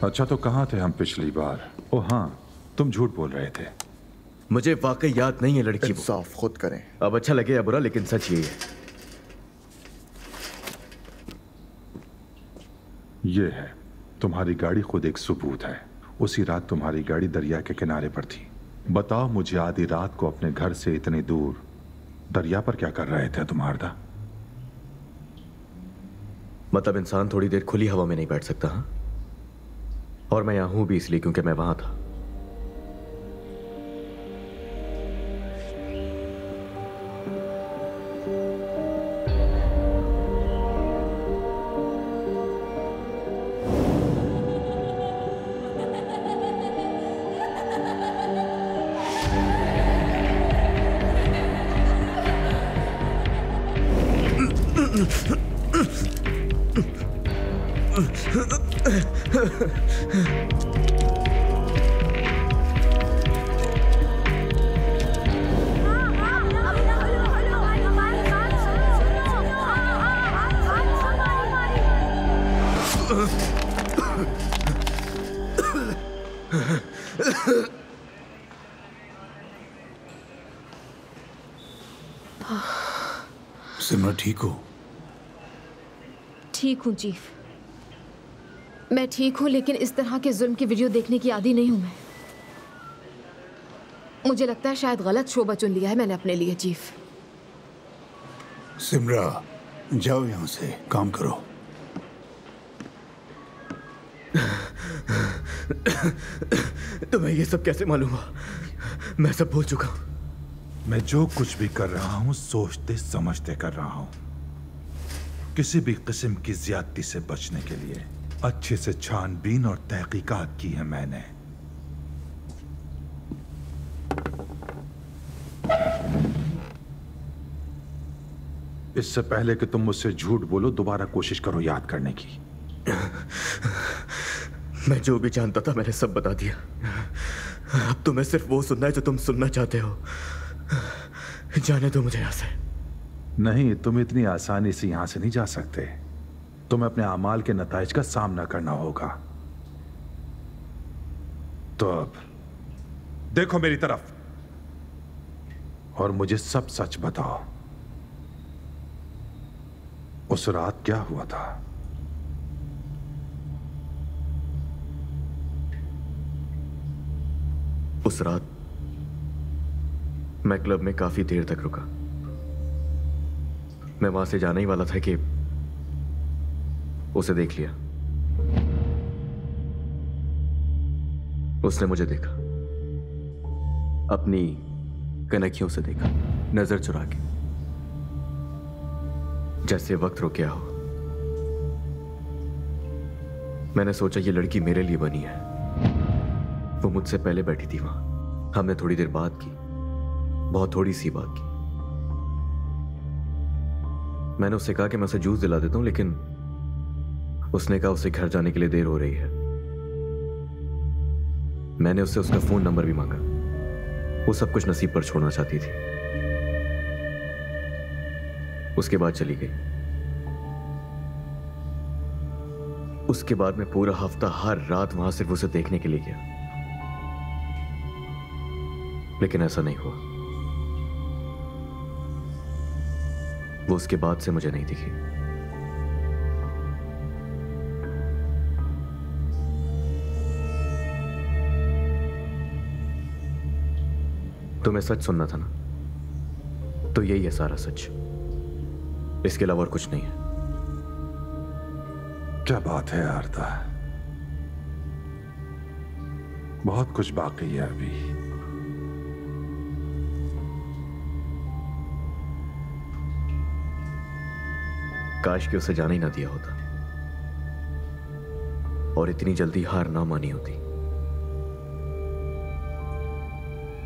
अच्छा, तो कहाँ थे हम पिछली बार? ओ हाँ, तुम झूठ बोल रहे थे। मुझे वाकई याद नहीं है लड़की। इंसाफ खुद करें। अब अच्छा लगे या बुरा, लेकिन सच यही है। ये है, तुम्हारी गाड़ी खुद एक सबूत है। उसी रात तुम्हारी गाड़ी दरिया के किनारे पर थी। बताओ मुझे, आधी रात को अपने घर से इतनी दूर दरिया पर क्या कर रहे थे तुम आरदा? मतलब इंसान थोड़ी देर खुली हवा में नहीं बैठ सकता? हाँ, और मैं यहां हूं भी इसलिए क्योंकि मैं वहां था। सिमरन ठीक हो? ठीक हूँ चीफ, मैं ठीक हूँ, लेकिन इस तरह के जुल्म की वीडियो देखने की आदी नहीं हूँ मैं। मुझे लगता है शायद गलत शोबा चुन लिया है मैंने अपने लिए चीफ। सिमरा, जाओ यहाँ से, काम करो। तुम्हें ये सब कैसे मालूम हुआ? मैं सब भूल चुका हूँ। मैं जो कुछ भी कर रहा हूँ सोचते समझते कर रहा हूँ। किसी भी किस्म की ज्यादती से बचने के लिए अच्छे से छानबीन और तहकीकात की है मैंने। इससे पहले कि तुम मुझसे झूठ बोलो, दोबारा कोशिश करो याद करने की। मैं जो भी जानता था मैंने सब बता दिया। अब तुम्हें सिर्फ वो सुनना है जो तुम सुनना चाहते हो। जाने दो मुझे यहाँ से। नहीं, तुम इतनी आसानी से यहां से नहीं जा सकते। तुम्हें अपने अमाल के नताइज का सामना करना होगा। तो अब देखो मेरी तरफ और मुझे सब सच बताओ। उस रात क्या हुआ था? उस रात मैं क्लब में काफी देर तक रुका। मैं वहां से जाने ही वाला था कि उसे देख लिया। उसने मुझे देखा, अपनी कनखियों से देखा, नजर चुरा के, जैसे वक्त रुक गया हो। मैंने सोचा ये लड़की मेरे लिए बनी है। वो मुझसे पहले बैठी थी वहां। हमने थोड़ी देर बात की, बहुत थोड़ी सी बात की। मैंने उससे कहा कि मैं उसे जूस दिला देता हूं, लेकिन उसने कहा उसे घर जाने के लिए देर हो रही है। मैंने उससे उसका फोन नंबर भी मांगा। वो सब कुछ नसीब पर छोड़ना चाहती थी। उसके बाद चली गई। उसके बाद मैं पूरा हफ्ता हर रात वहां सिर्फ उसे देखने के लिए गया, लेकिन ऐसा नहीं हुआ। वो उसके बाद से मुझे नहीं दिखी। तुम्हें सच सुनना था ना, तो यही है सारा सच। इसके अलावा और कुछ नहीं है। क्या बात है आरदा, बहुत कुछ बाकी है अभी। काश कि उसे जाने ही ना दिया होता और इतनी जल्दी हार ना मानी होती,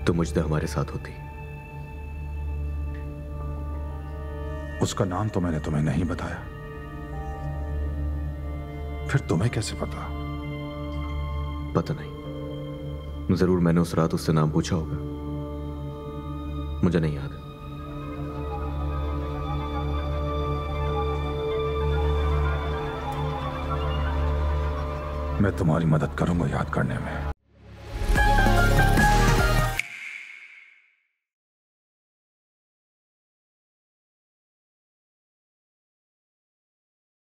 तो मुझसे हमारे साथ होती। उसका नाम तो मैंने तुम्हें नहीं बताया, फिर तुम्हें कैसे पता? पता नहीं, जरूर मैंने उस रात उससे नाम पूछा होगा, मुझे नहीं याद। मैं तुम्हारी मदद करूंगा याद करने में।